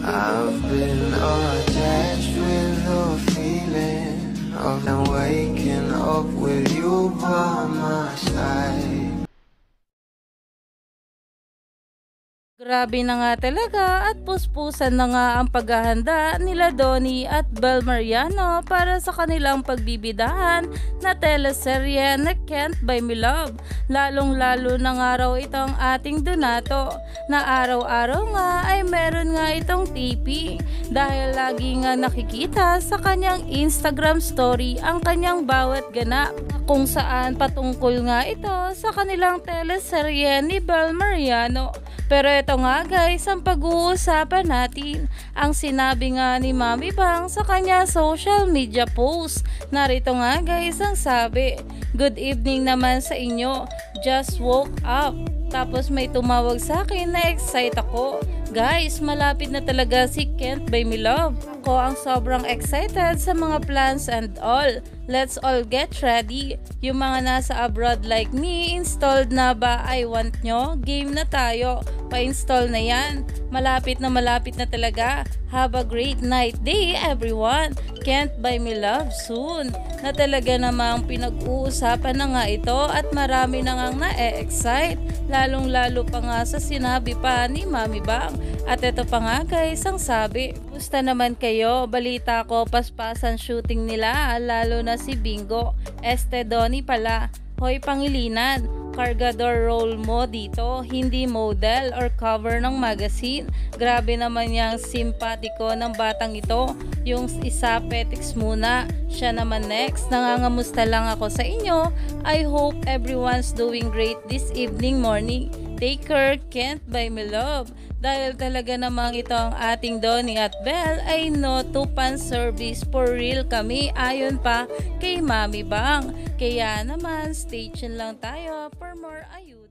I've been attached with the feeling of now waking up with you by my side. Grabe na nga talaga at puspusan na nga ang paghahanda nila Donnie at Bel Mariano para sa kanilang pagbibidahan na teleserye na Can't Buy Me Love. Lalong lalo na nga raw itong ating Donato na araw-araw nga ay meron nga itong TP dahil lagi nga nakikita sa kanyang Instagram story ang kanyang bawat ganap kung saan patungkol nga ito sa kanilang teleserye ni Bel Mariano. Pero ito nga guys, ang pag-uusapan natin, ang sinabi nga ni Mami Bang sa kanya social media post. Narito nga guys ang sabi, "Good evening naman sa inyo, just woke up." Tapos may tumawag sa akin na excite ako. Guys, malapit na talaga si Can't Buy Me Love. Ako ang sobrang excited sa mga plans and all. Let's all get ready. Yung mga nasa abroad like me, installed na ba? I want nyo? Game na tayo. Pa-install na yan. Malapit na talaga. Have a great night day everyone. Can't Buy Me Love soon. Na talaga namang pinag-uusapan na nga ito at marami na ngang na-excite. Lalong lalo pa nga sa sinabi pa ni Mami Bang. At ito pa nga guys ang sabi, "Gusta naman kayo? Balita ko paspasan shooting nila, lalo na si Bingo. Donnie pala. Hoy Pangilinan, cargador role mo dito, hindi model or cover ng magazine. Grabe naman yung simpatiko ng batang ito. Yung isa petics muna, siya naman next. Nangangamusta lang ako sa inyo. I hope everyone's doing great this evening, morning. Take care, Can't Buy Me Love." Dahil talaga namang ito ang ating Donnie at Bel ay no to pan service, for real kami ayon pa kay Mami Bang. Kaya naman stay tuned lang tayo for more ayun.